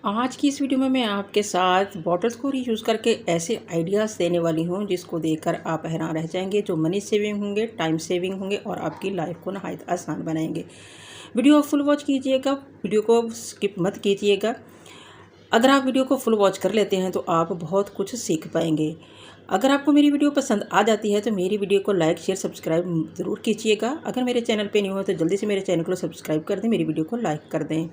आज की इस वीडियो में मैं आपके साथ बॉटल्स को रीयूज़ करके ऐसे आइडियाज़ देने वाली हूँ जिसको देखकर आप हैरान रह जाएंगे, जो मनी सेविंग होंगे, टाइम सेविंग होंगे और आपकी लाइफ को नहायत आसान बनाएंगे। वीडियो फुल वॉच कीजिएगा, वीडियो को स्किप मत कीजिएगा। अगर आप वीडियो को फुल वॉच कर लेते हैं तो आप बहुत कुछ सीख पाएंगे। अगर आपको मेरी वीडियो पसंद आ जाती है तो मेरी वीडियो को लाइक शेयर सब्सक्राइब ज़रूर कीजिएगा। अगर मेरे चैनल पे न्यू हो तो जल्दी से मेरे चैनल को सब्सक्राइब कर दें, मेरी वीडियो को लाइक कर दें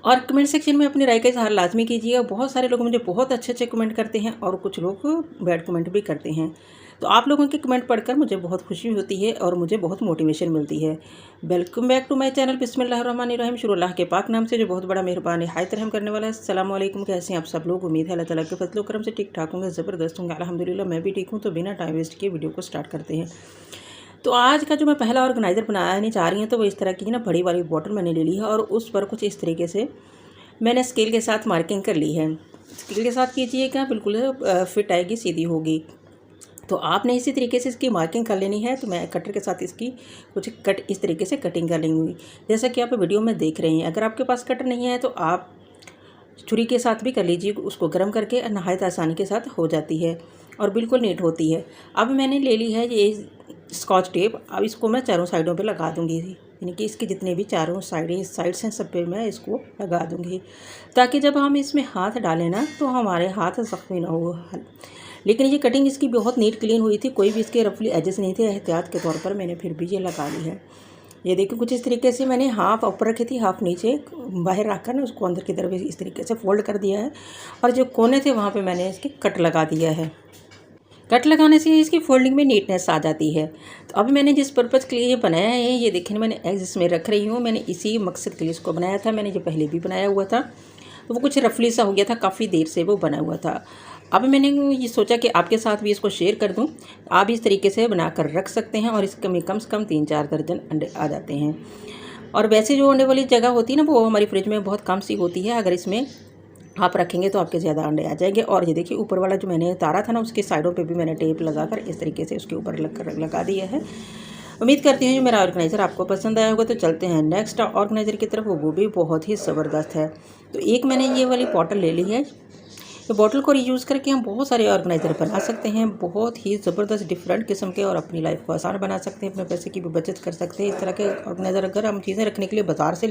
और कमेंट सेक्शन में अपनी राय का इज़हार लाजमी कीजिएगा। बहुत सारे लोग मुझे बहुत अच्छे अच्छे कमेंट करते हैं और कुछ लोग बैड कमेंट भी करते हैं, तो आप लोगों के कमेंट पढ़कर मुझे बहुत खुशी होती है और मुझे बहुत मोटिवेशन मिलती है। Welcome back to my channel बिस्मिल्लाहिर्रहमानिर्रहीम, शुरू अल्लाह के पाक नाम से जो बहुत बड़ा मेहरबान निहायत रहम करने वाला है। अस्सलाम वालेकुम, कैसे हैं आप सब लोग? उम्मीद है अल्लाह ताला के फजल करम से ठीक ठाक होंगे, ज़बरदस्त होंगे। अल्हम्दुलिल्लाह मैं भी ठीक हूँ। तो बिना टाइम वेस्ट किए वीडियो को स्टार्ट करते हैं। तो आज का जो मैं पहला ऑर्गेनाइज़र बनाने चाह रही हूँ तो वो इस तरह की ना बड़ी वाली बॉटल मैंने ले ली है और उस पर कुछ इस तरीके से मैंने स्केल के साथ मार्किंग कर ली है। स्केल के साथ कीजिएगा, बिल्कुल फिट आएगी, सीधी होगी। तो आपने इसी तरीके से इसकी मार्किंग कर लेनी है। तो मैं कटर के साथ इसकी कुछ कट इस तरीके से कटिंग कर लेंगी, जैसा कि आप वीडियो में देख रहे हैं। अगर आपके पास कटर नहीं है तो आप छुरी के साथ भी कर लीजिए, उसको गर्म करके नहायत आसानी के साथ हो जाती है और बिल्कुल नीट होती है। अब मैंने ले ली है ये स्कॉच टेप। अब इसको मैं चारों साइडों पे लगा दूंगी, यानी कि इसके जितने भी चारों साइड्स हैं सब पे मैं इसको लगा दूंगी, ताकि जब हम इसमें हाथ डालें ना तो हमारे हाथ ज़ख्मी ना हो। लेकिन ये कटिंग इसकी बहुत नीट क्लीन हुई थी, कोई भी इसके रफली एजेस नहीं थे। एहतियात के तौर पर मैंने फिर भी ये लगा ली है। ये देखिए कुछ इस तरीके से मैंने हाफ ऊपर रखी थी, हाफ नीचे बाहर रखकर ना उसको अंदर की तरफ इस तरीके से फोल्ड कर दिया है और जो कोने थे वहाँ पे मैंने इसके कट लगा दिया है। कट लगाने से इसकी फोल्डिंग में नीटनेस आ जाती है। तो अब मैंने जिस पर्पज़ के लिए ये बनाया है, ये देखिए मैंने एग्स इसमें रख रही हूँ। मैंने इसी मकसद के लिए इसको बनाया था। मैंने ये पहले भी बनाया हुआ था तो वो कुछ रफली सा हो गया था, काफ़ी देर से वो बना हुआ था। अब मैंने ये सोचा कि आपके साथ भी इसको शेयर कर दूं। आप इस तरीके से बनाकर रख सकते हैं और इसके में कम से कम 3-4 दर्जन अंडे आ जाते हैं। और वैसे जो अंडे वाली जगह होती है ना वो हमारी फ्रिज में बहुत कम सी होती है, अगर इसमें आप रखेंगे तो आपके ज़्यादा अंडे आ जाएंगे। और ये देखिए ऊपर वाला जो मैंने उतारा था ना उसके साइडों पे भी मैंने टेप लगाकर इस तरीके से उसके ऊपर लगा दिया है। उम्मीद करती हूँ जो मेरा ऑर्गेनाइज़र आपको पसंद आया होगा। तो चलते हैं नेक्स्ट ऑर्गेनाइज़र की तरफ, वो भी बहुत ही ज़बरदस्त है। तो एक मैंने ये वाली बॉटल ले ली है। तो बॉटल को रीयूज़ करके हम बहुत सारे ऑर्गेनाइज़र बना सकते हैं, बहुत ही ज़बरदस्त डिफरेंट किस्म के, और अपनी लाइफ को आसान बना सकते हैं, अपने पैसे की भी बचत कर सकते हैं। इस तरह के ऑर्गेनाइज़र अगर हम चीज़ें रखने के लिए बाज़ार से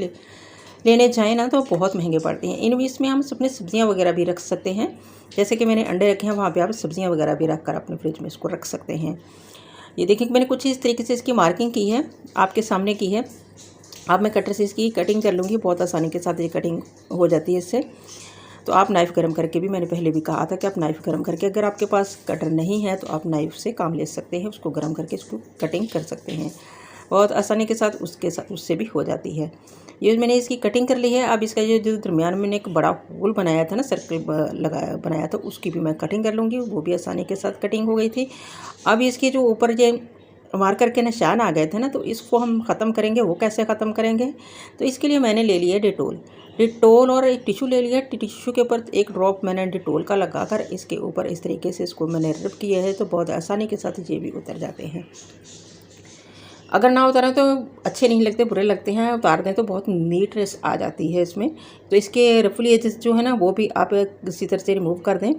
लेने जाएँ ना तो बहुत महंगे पड़ते हैं। इसमें हम अपनी सब्ज़ियाँ वगैरह भी रख सकते हैं, जैसे कि मैंने अंडे रखे हैं वहाँ पे आप सब्ज़ियाँ वगैरह भी रख कर अपने फ्रिज में इसको रख सकते हैं। ये देखिए मैंने कुछ इस तरीके से इसकी मार्किंग की है, आपके सामने की है। अब मैं कटर से इसकी कटिंग कर लूँगी, बहुत आसानी के साथ ये कटिंग हो जाती है इससे। तो आप नाइफ़ गर्म करके भी, मैंने पहले भी कहा था कि आप नाइफ़ गर्म करके, अगर आपके पास कटर नहीं है तो आप नाइफ़ से काम ले सकते हैं, उसको गर्म करके इसको कटिंग कर सकते हैं बहुत आसानी के साथ। उससे भी हो जाती है। ये मैंने इसकी कटिंग कर ली है। अब इसका जो दरमियान में मैंने एक बड़ा होल बनाया था ना, सर्कल बनाया था, उसकी भी मैं कटिंग कर लूँगी, वो भी आसानी के साथ कटिंग हो गई थी। अब इसके जो ऊपर ये मार्कर के निशान आ गए थे ना, तो इसको हम ख़त्म करेंगे। वो कैसे ख़त्म करेंगे? तो इसके लिए मैंने ले लिया डिटोल और एक टिशू ले लिया। टिशू के ऊपर एक ड्रॉप मैंने डिटोल का लगाकर इसके ऊपर इस तरीके से इसको मैंने रब किया है, तो बहुत आसानी के साथ ये भी उतर जाते हैं। अगर ना उतारें तो अच्छे नहीं लगते, बुरे लगते हैं। उतार दें तो बहुत नीटनेस आ जाती है इसमें। तो इसके रफली एजेस जो है ना वो भी आप किसी तरह से रिमूव कर दें।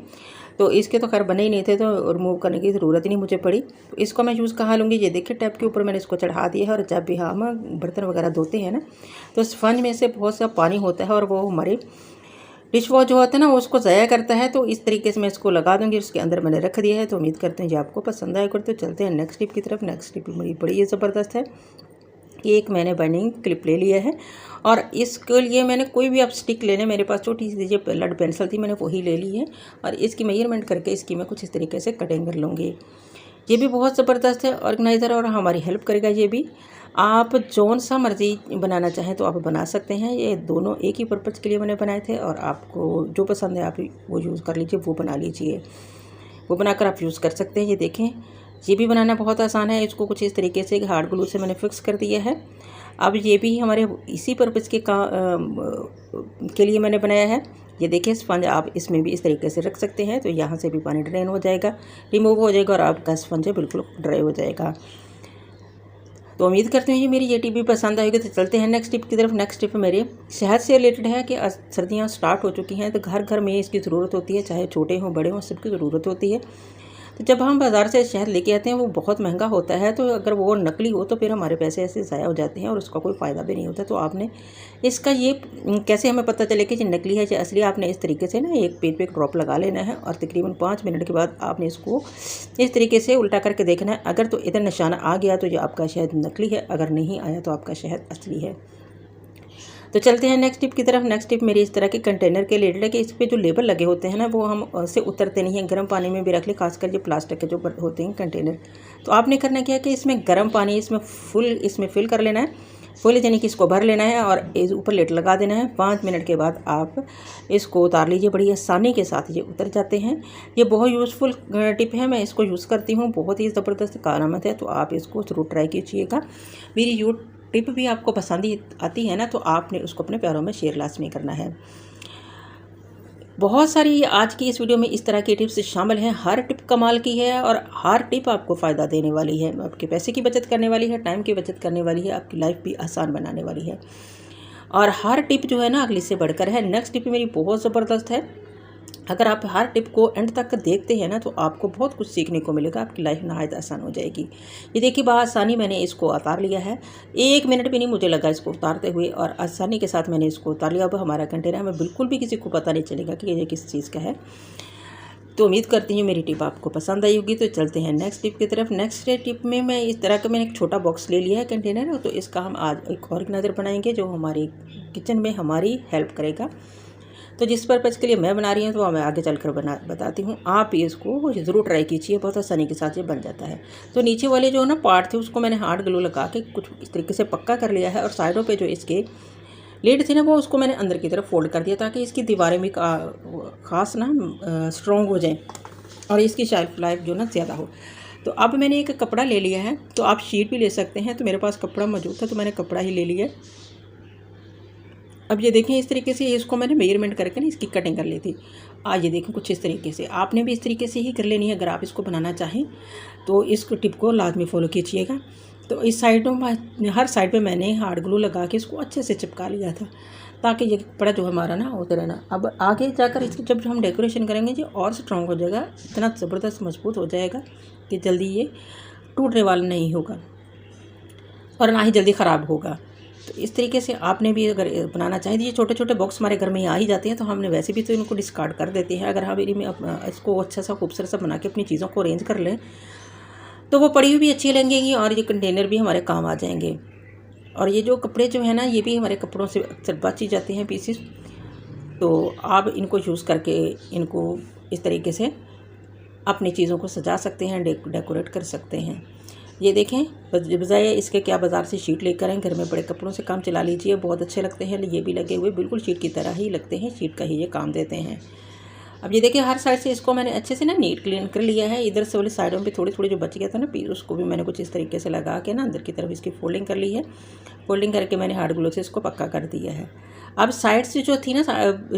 तो इसके तो खैर बने ही नहीं थे तो रिमूव करने की ज़रूरत ही नहीं मुझे पड़ी। तो इसको मैं यूज़ कहाँ लूँगी? ये देखिए टैप के ऊपर मैंने इसको चढ़ा दिया है। और जब भी हम बर्तन वगैरह धोते हैं ना तो स्पंज में से बहुत सा पानी होता है और वो हमारे डिश वॉश जो होता है ना उसको ज़ाया करता है। तो इस तरीके से मैं इसको लगा दूँगी, उसके अंदर मैंने रख दिया है। तो उम्मीद करते हैं जी आपको पसंद आएगा। तो चलते हैं नेक्स्ट टिप की तरफ। नेक्स्ट टिप मेरी बड़ी ज़बरदस्त है। एक मैंने बाइंडिंग क्लिप ले लिया है और इसके लिए मैंने कोई भी आप स्टिक लेने, मेरे पास छोटी सी जो लेड पेंसिल थी मैंने वही ले ली है और इसकी मेजरमेंट करके इसकी मैं कुछ इस तरीके से कटिंग कर लूँगी। ये भी बहुत ज़बरदस्त है ऑर्गेनाइज़र और हमारी हेल्प करेगा। ये भी आप जौन सा मर्ज़ी बनाना चाहें तो आप बना सकते हैं। ये दोनों एक ही पर्पज़ के लिए मैंने बनाए थे और आपको जो पसंद है आप वो यूज़ कर लीजिए, वो बना लीजिए, वो बनाकर आप यूज़ कर सकते हैं। ये देखें ये भी बनाना बहुत आसान है। इसको कुछ इस तरीके से हार्ड ग्लू से मैंने फिक्स कर दिया है। अब ये भी हमारे इसी पर्पज़ के लिए मैंने बनाया है। ये देखिए स्पंज आप इसमें भी इस तरीके से रख सकते हैं, तो यहाँ से भी पानी ड्रेन हो जाएगा, रिमूव हो जाएगा और आपका स्पंज बिल्कुल ड्राई हो जाएगा। तो उम्मीद करती हूँ ये मेरी ये टिप भी पसंद आएगी। तो चलते हैं नेक्स्ट टिप की तरफ। नेक्स्ट टिप मेरे शहद से रिलेटेड है कि सर्दियाँ स्टार्ट हो चुकी हैं, तो घर घर में इसकी ज़रूरत होती है, चाहे छोटे हों बड़े हों, सबकी ज़रूरत होती है। तो जब हम बाज़ार से शहद लेके आते हैं वो बहुत महंगा होता है, तो अगर वो नकली हो तो फिर हमारे पैसे ऐसे ज़ाया हो जाते हैं और उसका कोई फ़ायदा भी नहीं होता। तो आपने इसका ये कैसे हमें पता चले कि ये नकली है या असली, आपने इस तरीके से ना एक पेज पे एक ड्रॉप लगा लेना है और तकरीबन 5 मिनट के बाद आपने इसको इस तरीके से उल्टा करके देखना है। अगर तो इधर निशाना आ गया तो ये आपका शहद नकली है, अगर नहीं आया तो आपका शहद असली है। तो चलते हैं नेक्स्ट टिप की तरफ। नेक्स्ट टिप मेरी इस तरह के कंटेनर के रिलेटेड है कि इस पे जो लेबल लगे होते हैं ना वो हम से उतरते नहीं हैं। गर्म पानी में भी रख ले, खासकर ये प्लास्टिक के जो होते हैं कंटेनर। तो आपने करना क्या है कि इसमें गर्म पानी इसमें फिल कर लेना है, फुल यानी कि इसको भर लेना है और ऊपर लेट लगा देना है। 5 मिनट के बाद आप इसको उतार लीजिए, बड़ी आसानी के साथ ये उतर जाते हैं। ये बहुत यूज़फुल टिप है, मैं इसको यूज़ करती हूँ, बहुत ही ज़बरदस्त कारआमद है। तो आप इसको ज़रूर ट्राई कीजिएगा। मेरी ये टिप भी आपको पसंद आती है ना, तो आपने उसको अपने प्यारों में शेयर लाजमी करना है। बहुत सारी आज की इस वीडियो में इस तरह की टिप्स शामिल हैं। हर टिप कमाल की है और हर टिप आपको फ़ायदा देने वाली है, आपके पैसे की बचत करने वाली है, टाइम की बचत करने वाली है, आपकी लाइफ भी आसान बनाने वाली है। और हर टिप जो है ना अगली से बढ़कर है। नेक्स्ट टिप मेरी बहुत ज़बरदस्त है। अगर आप हर टिप को एंड तक देखते हैं ना तो आपको बहुत कुछ सीखने को मिलेगा, आपकी लाइफ नहायत आसान हो जाएगी। ये देखिए बआसानी मैंने इसको उतार लिया है, 1 मिनट भी नहीं मुझे लगा इसको उतारते हुए और आसानी के साथ मैंने इसको उतार लिया। अब हमारा कंटेनर हमें बिल्कुल भी किसी को पता नहीं चलेगा कि ये किस चीज़ का है। तो उम्मीद करती हूँ मेरी टिप आपको पसंद आई होगी। तो चलते हैं नेक्स्ट टिप की तरफ। नेक्स्ट टिप में मैं इस तरह का मैंने एक छोटा बॉक्स ले लिया है कंटेनर, तो इसका हम आज एक ऑर्गेनाइज़र बनाएंगे जो हमारी किचन में हमारी हेल्प करेगा। तो जिस पर्पज़ के लिए मैं बना रही हूँ तो मैं आगे चलकर बताती हूँ। आप इसको ज़रूर ट्राई कीजिए, बहुत आसानी के साथ ये बन जाता है। तो नीचे वाले जो ना पार्ट थे उसको मैंने हार्ड ग्लू लगा के कुछ इस तरीके से पक्का कर लिया है और साइडों पे जो इसके लीड थी ना वो उसको मैंने अंदर की तरफ फोल्ड कर दिया ताकि इसकी दीवारें भी खास ना स्ट्रॉन्ग हो जाएँ और इसकी शेल्फ लाइफ जो ना ज़्यादा हो। तो अब मैंने एक कपड़ा ले लिया है, तो आप शीट भी ले सकते हैं, तो मेरे पास कपड़ा मौजूद था तो मैंने कपड़ा ही ले लिया। अब ये देखें इस तरीके से इसको मैंने मेजरमेंट करके ना इसकी कटिंग कर ली थी। ये देखें कुछ इस तरीके से, आपने भी इस तरीके से ही कर लेनी है। अगर आप इसको बनाना चाहें तो इस टिप को लाजमी फॉलो कीजिएगा। तो इस साइडों में हर साइड पे मैंने हार्ड ग्लू लगा के इसको अच्छे से चिपका लिया था ताकि ये कपड़ा जो हमारा ना होते रहना। अब आगे जाकर इसकी जब हम डेकोरेशन करेंगे ये और स्ट्रॉन्ग हो जाएगा, इतना ज़बरदस्त मजबूत हो जाएगा कि जल्दी ये टूटने वाला नहीं होगा और ना ही जल्दी ख़राब होगा। तो इस तरीके से आपने भी अगर बनाना चाहें, ये छोटे छोटे बॉक्स हमारे घर में आ ही जाते हैं तो हमने वैसे भी तो इनको डिस्कार्ड कर देते हैं। अगर हम इसको अच्छा सा खूबसूरत सा बना के अपनी चीज़ों को अरेंज कर लें तो वो पड़ी हुई भी अच्छी लगेंगी और ये कंटेनर भी हमारे काम आ जाएंगे। और ये जो कपड़े जो है ना ये भी हमारे कपड़ों से अक्सर बच ही जाते हैं पीसेस, तो आप इनको यूज़ करके इनको इस तरीके से अपनी चीज़ों को सजा सकते हैं, डेकोरेट कर सकते हैं। ये देखें बजाय इसके क्या बाज़ार से शीट लेकर आएँ, घर में बड़े कपड़ों से काम चला लीजिए, बहुत अच्छे लगते हैं। ये भी लगे हुए बिल्कुल शीट की तरह ही लगते हैं, शीट का ही ये काम देते हैं। अब ये देखिए हर साइड से इसको मैंने अच्छे से ना नीट क्लीन कर लिया है। इधर से वाली साइडों पे थोड़ी थोड़ी जो बच गया था ना पीस, उसको भी मैंने कुछ इस तरीके से लगा के ना अंदर की तरफ इसकी फोल्डिंग कर ली है। फोल्डिंग करके मैंने हार्ड ग्लू से इसको पक्का कर दिया है। अब साइड से जो थी ना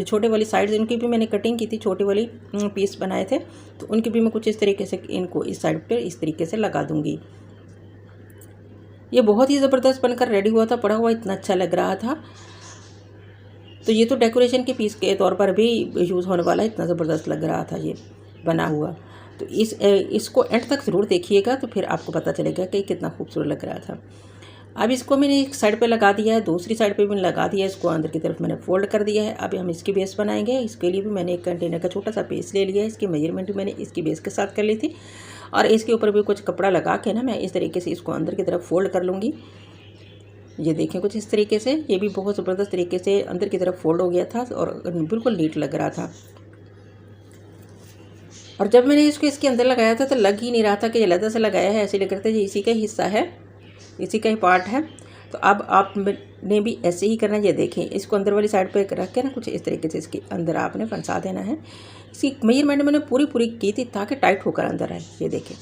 छोटे वाली साइड, उनकी भी मैंने कटिंग की थी, छोटे वाली पीस बनाए थे, तो उनकी भी मैं कुछ इस तरीके से इनको इस साइड पर इस तरीके से लगा दूँगी। ये बहुत ही ज़बरदस्त बनकर रेडी हुआ था, पड़ा हुआ इतना अच्छा लग रहा था। तो ये तो डेकोरेशन के पीस के तौर पर भी यूज़ होने वाला है, इतना ज़बरदस्त लग रहा था ये बना हुआ। तो इसको एंड तक ज़रूर देखिएगा तो फिर आपको पता चलेगा कि कितना खूबसूरत लग रहा था। अब इसको मैंने एक साइड पे लगा दिया है, दूसरी साइड पे भी मैंने लगा दिया है, इसको अंदर की तरफ मैंने फोल्ड कर दिया है। अब हम इसकी बेस बनाएंगे। इसके लिए भी मैंने एक कंटेनर का छोटा सा पीस ले लिया है, इसकी मेजरमेंट भी मैंने इसकी बेस के साथ कर ली थी और इसके ऊपर भी कुछ कपड़ा लगा के ना मैं इस तरीके से इसको अंदर की तरफ फोल्ड कर लूँगी। ये देखें कुछ इस तरीके से, ये भी बहुत ज़बरदस्त तरीके से अंदर की तरफ फोल्ड हो गया था और बिल्कुल नीट लग रहा था। और जब मैंने इसको इसके अंदर लगाया था तो लग ही नहीं रहा था कि ये अलग से लगाया है, ऐसे लग रहा था ये इसी का ही हिस्सा है, इसी का ही पार्ट है। तो अब आपने भी ऐसे ही करना है। ये देखें इसको अंदर वाली साइड पे रख के ना कुछ इस तरीके से इसके अंदर आपने फंसा देना है। इसकी मेजरमेंट मैंने पूरी की थी ताकि टाइट होकर अंदर आए। ये देखिए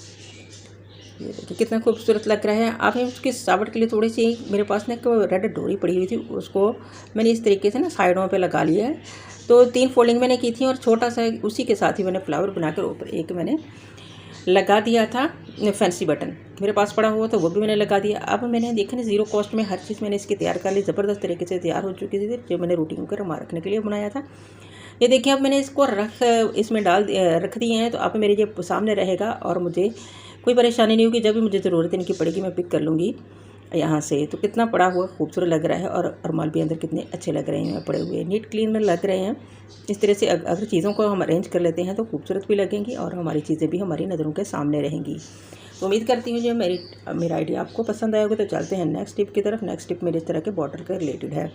कितना खूबसूरत लग रहा है। आप उसकी सजावट के लिए थोड़ी सी मेरे पास ना एक रेड डोरी पड़ी हुई थी, उसको मैंने इस तरीके से ना साइडों पे लगा लिया है। तो 3 फोल्डिंग मैंने की थी और छोटा सा उसी के साथ ही मैंने फ्लावर बनाकर ऊपर एक मैंने लगा दिया था। फैंसी बटन मेरे पास पड़ा हुआ तो वो भी मैंने लगा दिया। अब मैंने देखा ना, ज़ीरो कॉस्ट में हर चीज़ मैंने इसकी तैयार कर ली, ज़बरदस्त तरीके से तैयार हो चुकी थी, जो मैंने रूटीन को रखने के लिए बनाया था। ये देखिए, अब मैंने इसको इसमें रख दिए हैं, तो अब मेरे ये सामने रहेगा और मुझे कोई परेशानी नहीं होगी। जब भी मुझे ज़रूरत इनकी पड़ेगी मैं पिक कर लूँगी यहाँ से। तो कितना पड़ा हुआ खूबसूरत लग रहा है, और रुमाल भी अंदर कितने अच्छे लग रहे हैं, पड़े हुए नीट क्लीन में लग रहे हैं। इस तरह से अगर चीज़ों को हम अरेंज कर लेते हैं तो खूबसूरत भी लगेंगी और हमारी चीज़ें भी हमारी नज़रों के सामने रहेंगी। तो उम्मीद करती हूँ जो मेरा आइडिया आपको पसंद आया होगा। तो चलते हैं नेक्स्ट टिप की तरफ। नेक्स्ट टिप मेरे इस तरह के बॉर्डर के रिलेटेड है।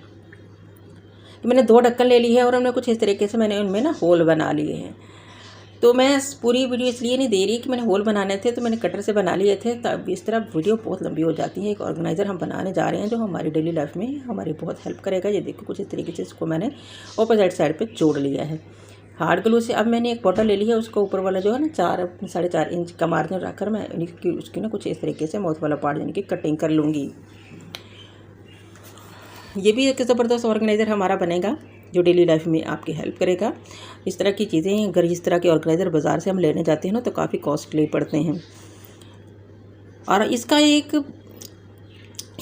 तो मैंने 2 ढक्कन ले लिए हैं और हमने कुछ इस तरीके से मैंने उनमें ना होल बना लिए हैं। तो मैं पूरी वीडियो इसलिए नहीं दे रही कि मैंने होल बनाने थे, तो मैंने कटर से बना लिए थे। तब इस तरह वीडियो बहुत लंबी हो जाती है। एक ऑर्गेनाइज़र हम बनाने जा रहे हैं जो हमारी डेली लाइफ में हमारी बहुत हेल्प करेगा। ये देखो, कुछ इस तरीके से इसको मैंने ऑपोजिट साइड पे जोड़ लिया है हार्ड ग्लू से। अब मैंने एक बॉटल ले लिया, उसको ऊपर वाला जो है ना 4-4.5 इंच का मार्जिन रखकर मैं उसकी ना कुछ इस तरीके से माउथ वाला पार्ट यानी कि कटिंग कर लूँगी। ये भी एक ज़बरदस्त ऑर्गेनाइज़र हमारा बनेगा जो डेली लाइफ में आपकी हेल्प करेगा। इस तरह की चीज़ें अगर इस तरह के ऑर्गेनाइज़र बाज़ार से हम लेने जाते हैं ना तो काफ़ी कॉस्टली पड़ते हैं। और इसका एक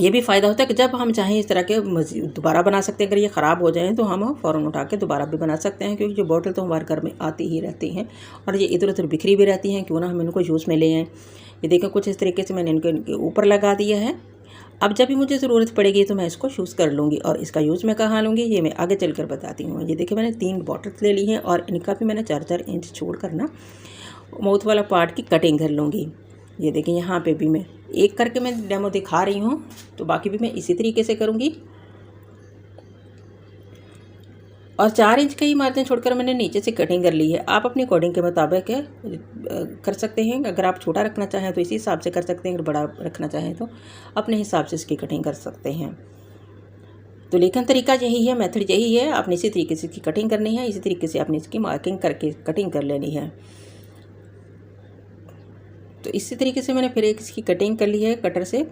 ये भी फ़ायदा होता है कि जब हम चाहें इस तरह के दोबारा बना सकते हैं। अगर ये ख़राब हो जाएँ तो हम फ़ौरन उठा के दोबारा भी बना सकते हैं, क्योंकि जो बॉटल तो हमारे घर में आती ही रहती हैं और ये इधर उधर बिखरी भी रहती हैं। क्यों ना हम इनको यूज़ में ले आएँ। ये देखें, कुछ इस तरीके से मैंने इनके ऊपर लगा दिया है। अब जब भी मुझे ज़रूरत पड़ेगी तो मैं इसको यूज़ कर लूँगी। और इसका यूज़ मैं कहाँ लूँगी ये मैं आगे चलकर बताती हूँ। ये देखिए, मैंने 3 बॉटल्स ले ली हैं और इनका भी मैंने 4-4 इंच छोड़ कर ना माउथ वाला पार्ट की कटिंग कर लूँगी। ये देखिए, यहाँ पे भी मैं एक करके मैं डेमो दिखा रही हूँ, तो बाकी भी मैं इसी तरीके से करूँगी। और 4 इंच का ही मार्जिन छोड़कर मैंने नीचे से कटिंग कर ली है। आप अपनी अकॉर्डिंग के मुताबिक कर सकते हैं। अगर आप छोटा रखना चाहें तो इसी हिसाब से कर सकते हैं, अगर बड़ा रखना चाहें तो अपने हिसाब से इसकी कटिंग कर सकते हैं। तो लेकिन तरीका यही है, मेथड यही है। आपने इसी तरीके से इसकी कटिंग करनी है, इसी तरीके से आपने इसकी मार्किंग करके कटिंग कर लेनी है। तो इसी तरीके से मैंने फिर एक इसकी कटिंग कर ली है कटर से।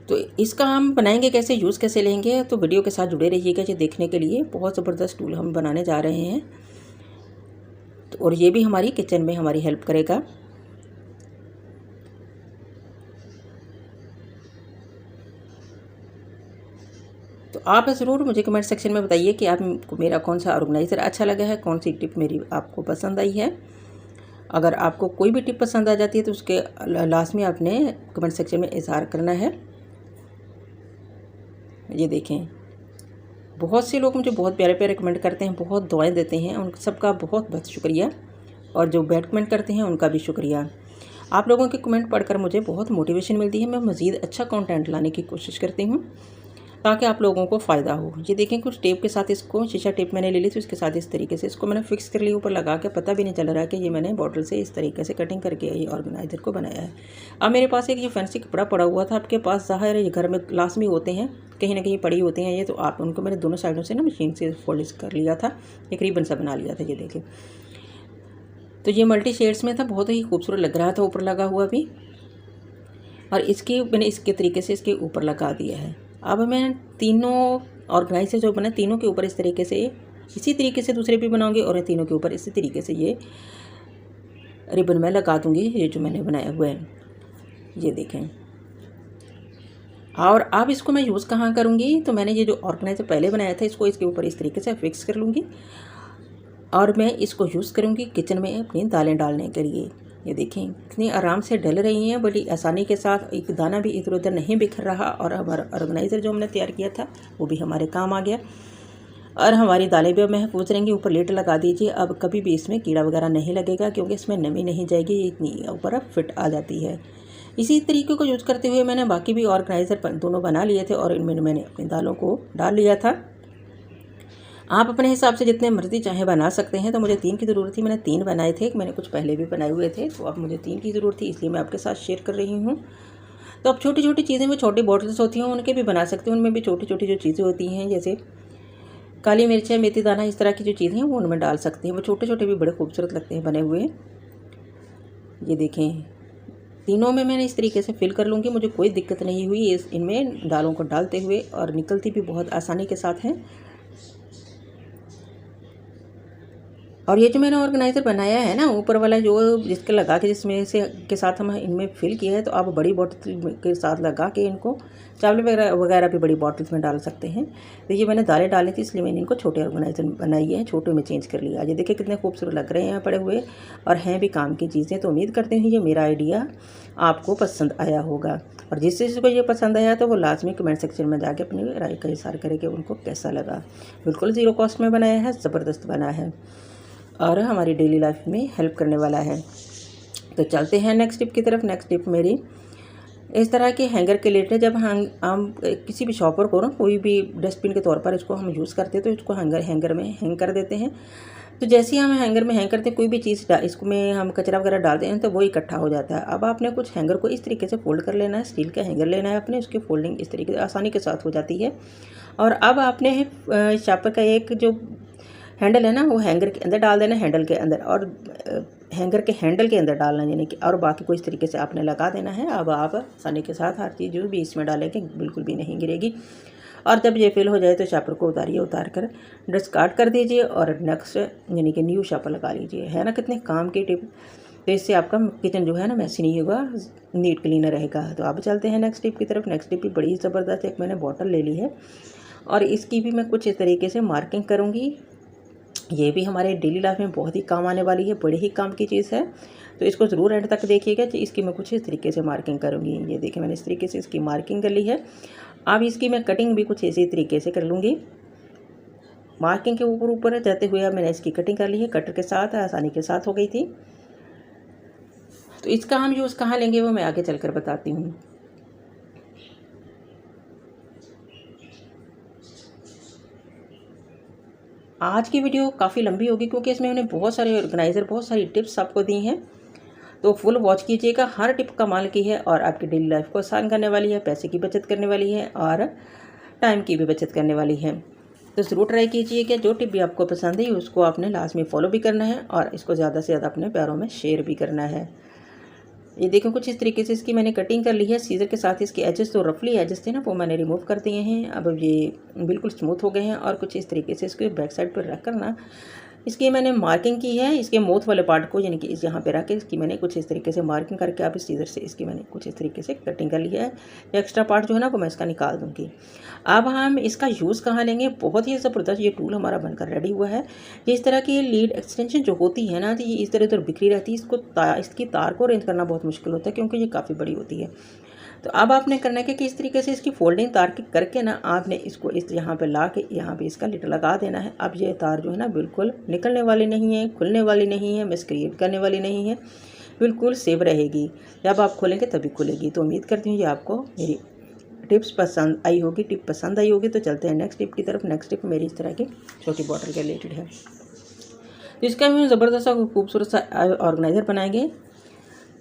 तो इसका हम बनाएंगे कैसे, यूज़ कैसे लेंगे, तो वीडियो के साथ जुड़े रहिएगा ये देखने के लिए। बहुत ज़बरदस्त टूल हम बनाने जा रहे हैं, तो और ये भी हमारी किचन में हमारी हेल्प करेगा। तो आप ज़रूर मुझे कमेंट सेक्शन में बताइए कि आपको मेरा कौन सा ऑर्गेनाइज़र अच्छा लगा है, कौन सी टिप मेरी आपको पसंद आई है। अगर आपको कोई भी टिप पसंद आ जाती है तो उसके लास्ट में आपने कमेंट सेक्शन में इज़हार करना है। ये देखें, बहुत से लोग मुझे बहुत प्यारे प्यारे कमेंट करते हैं, बहुत दुआएं देते हैं, उन सबका बहुत बहुत शुक्रिया। और जो बैड कमेंट करते हैं उनका भी शुक्रिया। आप लोगों के कमेंट पढ़कर मुझे बहुत मोटिवेशन मिलती है। मैं मज़ीद अच्छा कंटेंट लाने की कोशिश करती हूँ ताकि आप लोगों को फ़ायदा हो। ये देखें, कुछ टेप के साथ इसको शीशा टेप मैंने ले ली थी, उसके साथ इस तरीके से इसको मैंने फिक्स कर लिया ऊपर लगा के। पता भी नहीं चल रहा है कि ये मैंने बॉटल से इस तरीके से कटिंग करके ये ऑर्गेनाइज़र को बनाया है। अब मेरे पास एक ये फैंसी कपड़ा पड़ा हुआ था, आपके पास ज़ाहिर है ये घर में लाजमी होते हैं, कहीं ना कहीं पड़ी होते हैं ये, तो आप उनको मैंने दोनों साइडों से ना मशीन से फोल्ड कर लिया था, एक रिबन सा बना लिया था। ये देखिए, तो ये मल्टी शेड्स में था, बहुत ही खूबसूरत लग रहा था ऊपर लगा हुआ भी। और इसकी मैंने इसके तरीके से इसके ऊपर लगा दिया है। अब मैं तीनों ऑर्गेनाइजर जो बने तीनों के ऊपर इस तरीके से इसी तरीके से दूसरे भी बनाऊंगी और तीनों के ऊपर इसी तरीके से ये रिबन में लगा दूंगी, ये जो मैंने बनाया हुआ है। ये देखें। और अब इसको मैं यूज़ कहाँ करूँगी, तो मैंने ये जो ऑर्गेनाइजर पहले बनाया था इसको इसके ऊपर इस तरीके से फिक्स कर लूँगी और मैं इसको यूज़ करूँगी किचन में अपनी दालें डालने के लिए। ये देखें, इतनी आराम से डल रही हैं, बड़ी आसानी के साथ, एक दाना भी इधर उधर नहीं बिखर रहा। और हमारा ऑर्गेनाइज़र जो हमने तैयार किया था वो भी हमारे काम आ गया और हमारी दालें भी महफूज रहेंगी। ऊपर लेट लगा दीजिए, अब कभी भी इसमें कीड़ा वगैरह नहीं लगेगा क्योंकि इसमें नमी नहीं जाएगी, ये इतनी ऊपर अब फिट आ जाती है। इसी तरीके को यूज़ करते हुए मैंने बाकी भी ऑर्गेनाइज़र दोनों बना लिए थे और इनमें मैंने अपनी दालों को डाल लिया था। आप अपने हिसाब से जितने मर्ज़ी चाहे बना सकते हैं। तो मुझे 3 की ज़रूरत थी, मैंने 3 बनाए थे, मैंने कुछ पहले भी बनाए हुए थे, तो अब मुझे 3 की ज़रूरत थी, इसलिए मैं आपके साथ शेयर कर रही हूँ। तो अब छोटी छोटी चीज़ें में छोटी बॉटल्स होती हैं उनके भी बना सकते हैं, उनमें भी छोटी छोटी जो चीज़ें होती हैं जैसे काली मिर्च, मेथी दाना, इस तरह की जो चीज़ें हैं वो उनमें डाल सकते हैं। वो छोटे छोटे भी बड़े खूबसूरत लगते हैं बने हुए। ये देखें, तीनों में मैंने इस तरीके से फिल कर लूँगी, मुझे कोई दिक्कत नहीं हुई इनमें दालों को डालते हुए और निकलती भी बहुत आसानी के साथ हैं। और ये जो मैंने ऑर्गेनाइज़र बनाया है ना ऊपर वाला जो जिसके लगा के जिसमें से के साथ हम इनमें फिल किया है, तो आप बड़ी बॉटल के साथ लगा के इनको चावल वगैरह वगैरह भी बड़ी बॉटल्स में डाल सकते हैं। तो ये मैंने दालें डाली थी इसलिए मैंने इनको छोटे ऑर्गेनाइज़र बनाई है, छोटे में चेंज कर लिया। ये देखिए कितने खूबसूरत लग रहे हैं पड़े हुए और हैं भी काम की चीज़ें। तो उम्मीद करते हैं ये मेरा आइडिया आपको पसंद आया होगा, और जिस चीज़ को ये पसंद आया तो वो लाजमी कमेंट सेक्शन में जाके अपनी राय का इज़हार करे कि उनको कैसा लगा। बिल्कुल ज़ीरो कॉस्ट में बनाया है, ज़बरदस्त बना है और हमारी डेली लाइफ में हेल्प करने वाला है। तो चलते हैं नेक्स्ट टिप की तरफ। नेक्स्ट टिप मेरी इस तरह के हैंगर के लिए जब हम किसी भी शॉपर को ना कोई भी डस्टबिन के तौर पर इसको हम यूज़ करते हैं तो इसको हैंगर में हैंग कर देते हैं। तो जैसे ही हम हैंगर में हैंग करते हैं कोई भी चीज़ इसको में हम कचरा वगैरह डालते हैं तो वो इकट्ठा हो जाता है। अब आपने कुछ हैंगर को इस तरीके से फोल्ड कर लेना है, स्टील का हैंगर लेना है अपने, उसकी फोल्डिंग इस तरीके से आसानी के साथ हो जाती है। और अब आपने शॉपर का एक जो हैंडल है ना वो हैंगर के अंदर डाल देना, हैंडल के अंदर, और हैंगर के हैंडल के अंदर डालना, यानी कि और बाकी को इस तरीके से आपने लगा देना है। अब आप आसानी के साथ हर चीज़ जो भी इसमें डालेंगे बिल्कुल भी नहीं गिरेगी। और जब ये फिल हो जाए तो शॉपर को उतारिए, उतार कर डिस्कार्ड कर दीजिए और नेक्स्ट यानी कि न्यू शॉपर लगा लीजिए। है ना कितने काम की टिप। तो इससे आपका किचन जो है ना मैसी नहीं होगा, नीट क्लीनर रहेगा। तो आप चलते हैं नेक्स्ट टिप की तरफ। नेक्स्ट टिप भी बड़ी ज़बरदस्त एक मैंने बॉटल ले ली है और इसकी भी मैं कुछ इस तरीके से मार्किंग करूँगी। ये भी हमारे डेली लाइफ में बहुत ही काम आने वाली है, बड़े ही काम की चीज़ है। तो इसको ज़रूर एंड तक देखिएगा कि इसकी मैं कुछ इस तरीके से मार्किंग करूँगी। ये देखिए मैंने इस तरीके से इसकी मार्किंग कर ली है। अब इसकी मैं कटिंग भी कुछ इसी तरीके से कर लूँगी। मार्किंग के ऊपर ऊपर जाते हुए अब मैंने इसकी कटिंग कर ली है, कटर के साथ आसानी के साथ हो गई थी। तो इसका हम यूज़ कहाँ लेंगे वो मैं आगे चलकर बताती हूँ। आज की वीडियो काफ़ी लंबी होगी क्योंकि इसमें मैंने बहुत सारे ऑर्गेनाइज़र, बहुत सारी टिप्स आपको दी हैं। तो फुल वॉच कीजिएगा, हर टिप कमाल की है और आपकी डेली लाइफ को आसान करने वाली है, पैसे की बचत करने वाली है और टाइम की भी बचत करने वाली है। तो ज़रूर ट्राई कीजिएगा। जो टिप भी आपको पसंद है उसको आपने लाजमी फॉलो भी करना है और इसको ज़्यादा से ज़्यादा अपने प्यारों में शेयर भी करना है। ये देखो कुछ इस तरीके से इसकी मैंने कटिंग कर ली है। सीजर के साथ इसके एजेस, तो रफली एजेस थे ना वो मैंने रिमूव कर दिए हैं। अब ये बिल्कुल स्मूथ हो गए हैं और कुछ इस तरीके से इसके बैक साइड पर रख कर ना इसकी मैंने मार्किंग की है। इसके माउथ वाले पार्ट को यानी कि इस यहाँ पे रख के इसकी मैंने कुछ इस तरीके से मार्किंग करके अब इस सीजर से इसकी मैंने कुछ इस तरीके से कटिंग कर लिया है। एक्स्ट्रा पार्ट जो है ना वो मैं इसका निकाल दूँगी। अब हम इसका यूज़ कहाँ लेंगे। बहुत ही ज़बरदस्त ये टूल हमारा बनकर रेडी हुआ है। ये इस तरह की लीड एक्सटेंशन जो होती है ना, तो ये इस तरह इधर बिखरी रहती है। इसकी तार को अरेंज करना बहुत मुश्किल होता है क्योंकि ये काफ़ी बड़ी होती है। तो अब आपने करना है कि इस तरीके से इसकी फोल्डिंग तार की करके ना आपने इसको इस यहाँ पे ला के यहाँ पे इसका लिट लगा देना है। अब ये तार जो है ना बिल्कुल निकलने वाली नहीं है, खुलने वाली नहीं है, मिसक्रिएट करने वाली नहीं है, बिल्कुल सेव रहेगी। जब आप खोलेंगे तभी खुलेगी। तो उम्मीद करती हूँ ये आपको मेरी टिप्स पसंद आई होगी, टिप पसंद आई होगी। तो चलते हैं नेक्स्ट टिप की तरफ। नेक्स्ट टिप मेरी इस तरह की छोटी बॉटल के रिलेटेड है। तो इसका हम ज़बरदस्त सा खूबसूरत सा ऑर्गेनाइज़र बनाएंगे।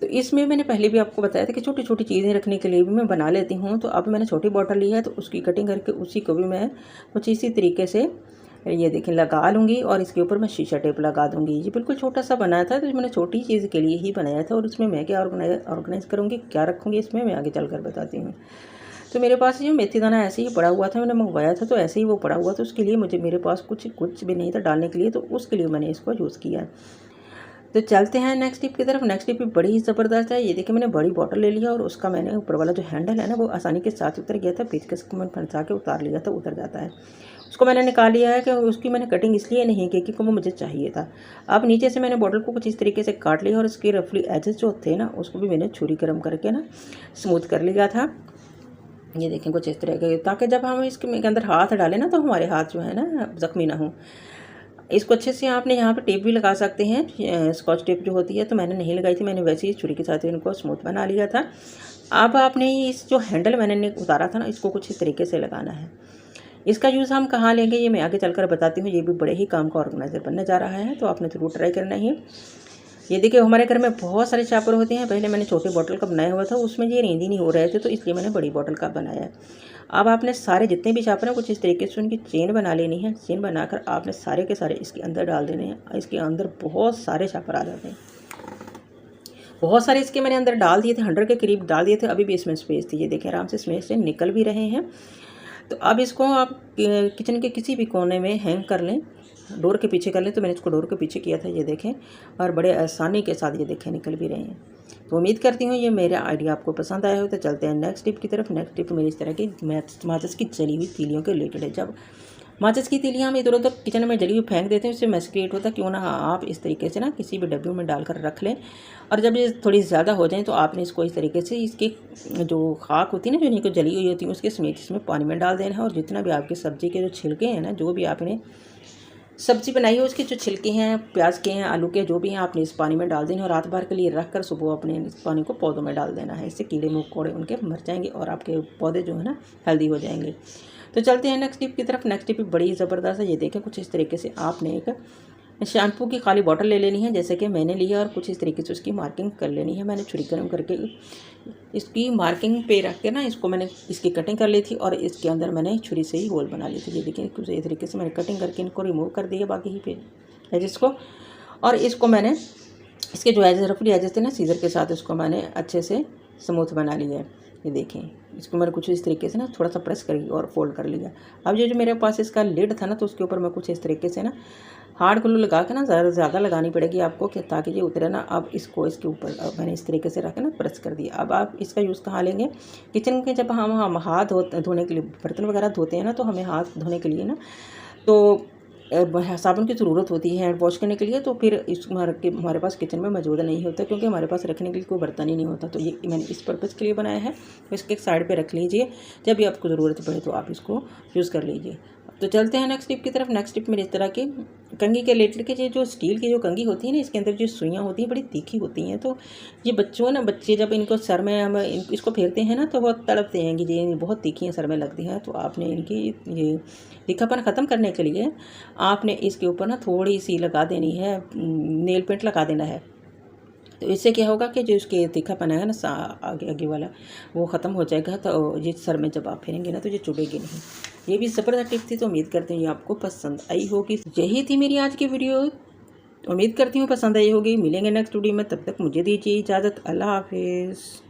तो इसमें मैंने पहले भी आपको बताया था कि छोटी छोटी चीज़ें रखने के लिए भी मैं बना लेती हूँ। तो अब मैंने छोटी बॉटल ली है तो उसकी कटिंग करके उसी को भी मैं कुछ इसी तरीके से ये देखें लगा लूँगी और इसके ऊपर मैं शीशा टेप लगा दूँगी। ये बिल्कुल छोटा सा बनाया था तो मैंने छोटी चीज़ के लिए ही बनाया था और उसमें मैं क्या ऑर्गेनाइज़ करूँगी, क्या रखूँगी इसमें मैं आगे चल कर बताती हूँ। तो मेरे पास ये मेथी दाना ऐसे ही पड़ा हुआ था, मैंने मंगवाया था तो ऐसे ही वो पड़ा हुआ था। उसके लिए मेरे पास कुछ भी नहीं था डालने के लिए, तो उसके लिए मैंने इसको यूज़ किया। तो चलते हैं नेक्स्ट टिप की तरफ। नेक्स्ट टिप भी बड़ी ही ज़बरदस्त है। ये देखिए मैंने बड़ी बॉटल ले लिया और उसका मैंने ऊपर वाला जो हैंडल है ना वो आसानी के साथ उतर गया था। पेचकस को मैंने फंसा के उतार लिया था, उतर जाता है। उसको मैंने निकाल लिया है कि उसकी मैंने कटिंग इसलिए नहीं की क्योंकि वो मुझे चाहिए था। अब नीचे से मैंने बॉटल को कुछ इस तरीके से काट लिया और उसके रफली एजेस जो थे ना उसको भी मैंने छुरी गर्म करके ना स्मूथ कर लिया था। ये देखें कुछ इस तरह के, ताकि जब हम इसके अंदर हाथ डालें ना तो हमारे हाथ जो है ना ज़ख्मी ना हो। इसको अच्छे से आपने यहाँ पे टेप भी लगा सकते हैं, स्कॉच टेप जो होती है, तो मैंने नहीं लगाई थी, मैंने वैसे ही छुरी के साथ इनको स्मूथ बना लिया था। अब आपने इस जो हैंडल मैंने उतारा था ना इसको कुछ इस तरीके से लगाना है। इसका यूज़ हम कहाँ लेंगे ये मैं आगे चलकर बताती हूँ। ये भी बड़े ही काम का ऑर्गेनाइज़र बनने जा रहा है, तो आपने ज़रूर ट्राई करना ही। ये देखिए हमारे घर में बहुत सारे चापर होते हैं। पहले मैंने छोटे बॉटल का बनाया हुआ था, उसमें ये रेंज ही नहीं हो रहे थे, तो इसलिए मैंने बड़ी बॉटल का बनाया है। अब आपने सारे जितने भी चापर हैं कुछ इस तरीके से उनकी चेन बना लेनी है। चेन बनाकर आपने सारे के सारे इसके अंदर डाल देने हैं। इसके अंदर बहुत सारे चापर आ जाते हैं। बहुत सारे इसके मैंने अंदर डाल दिए थे, 100 के करीब डाल दिए थे। अभी भी इसमें स्पेस थी। ये देखिए आराम से इसमें से निकल भी रहे हैं। तो अब इसको आप किचन के किसी भी कोने में हैंग कर लें, डोर के पीछे कर लें। तो मैंने इसको डोर के पीछे किया था, ये देखें, और बड़े आसानी के साथ ये देखें निकल भी रहे हैं। तो उम्मीद करती हूँ ये मेरा आइडिया आपको पसंद आया हो। तो चलते हैं नेक्स्ट टिप की तरफ। नेक्स्ट टिप मेरी इस तरह की माचिस की जली हुई तीलियों के रिलेटेड है। जब माचिस की तीलियाँ हम इधर उधर किचन में जली हुई फेंक देते हैं, उससे मैस क्रिएट होता है। क्यों ना आप इस तरीके से ना किसी भी डब्बे में डालकर रख लें, और जब ये थोड़ी ज़्यादा हो जाए तो आपने इसको इस तरीके से इसकी जो खाक होती है ना, जो इनको जली हुई होती है, उसके समेत इसमें पानी में डाल देना है। और जितना भी आपकी सब्ज़ी के जो छिलके हैं ना, जो भी आपने सब्ज़ी बनाई है उसके जो छिलके हैं, प्याज के हैं, आलू के, जो भी हैं, आपने इस पानी में डाल देना और रात भर के लिए रख कर सुबह अपने इस पानी को पौधों में डाल देना है। इससे कीड़े मकोड़े उनके मर जाएंगे और आपके पौधे जो है ना हेल्दी हो जाएंगे। तो चलते हैं नेक्स्ट टिप की तरफ। नेक्स्ट टिप बड़ी ज़बरदस्त है। ये देखें, कुछ इस तरीके से आपने एक शैम्पू की खाली बॉटल ले लेनी है, जैसे कि मैंने लिया, और कुछ इस तरीके से उसकी मार्किंग कर लेनी है। मैंने छुरी गर्म करके इसकी मार्किंग पे रख के ना इसको मैंने इसकी कटिंग कर ली थी, और इसके अंदर मैंने छुरी से ही होल बना ली थी। ये देखिए, कुछ इस तरीके से मैंने कटिंग करके इनको रिमूव कर दिया बाकी ही पे एजेस को, और इसको मैंने इसके जो एजेस रफली एजेस थे ना, सीजर के साथ इसको मैंने अच्छे से स्मूथ बना लिया है। ये देखें, इसको मैंने कुछ इस तरीके से ना थोड़ा सा प्रेस कर और फोल्ड कर लिया। अब ये जो मेरे पास इसका लिड था ना, तो उसके ऊपर मैं कुछ इस तरीके से ना हार्ड ग्लू लगा के ना ज़्यादा लगानी पड़ेगी आपको, कि ताकि ये उतरे ना। अब इसको इसके ऊपर मैंने इस तरीके से रख के ना प्रेस कर दिया। अब आप इसका यूज़ कहाँ लेंगे? किचन के जब हम हाथ धोने के लिए बर्तन वगैरह धोते हैं ना, तो हमें हाथ धोने के लिए ना तो साबुन की ज़रूरत होती है हैंड वॉश करने के लिए। तो फिर इस हमारे पास किचन में मौजूद नहीं होता, क्योंकि हमारे पास रखने के लिए कोई बर्तन ही नहीं होता। तो ये मैंने इस पर्पज़ के लिए बनाया है। तो इसके एक साइड पे रख लीजिए, जब भी आपको ज़रूरत पड़े तो आप इसको यूज़ कर लीजिए। तो चलते हैं नेक्स्ट टिप की तरफ। नेक्स्ट टिप मेरी इस तरह की कंघी के रिलेटेड के जो स्टील की जो कंघी होती है ना, इसके अंदर जो सुइयाँ होती हैं बड़ी तीखी होती हैं। तो ये बच्चे जब इनको सर में हम इसको फेरते हैं ना, तो बहुत तड़पते हैं कि ये बहुत तीखी हैं, सर में लगती हैं। तो आपने इनकी ये तीखापन ख़त्म करने के लिए आपने इसके ऊपर ना थोड़ी सी लगा देनी है, नेल पेंट लगा देना है। तो इससे क्या होगा कि जो इसके तीखापन है ना आगे वाला, वो ख़त्म हो जाएगा। तो ये सर में जब आप फेरेंगे ना, तो ये चुभेगी नहीं। ये भी ज़बरदस्त टिप थी। तो उम्मीद करते हैं ये आपको पसंद आई होगी। यही थी मेरी आज की वीडियो। उम्मीद करती हूँ पसंद आई होगी। मिलेंगे नेक्स्ट वीडियो में, तब तक मुझे दीजिए इजाज़त। अल्लाह हाफिज़।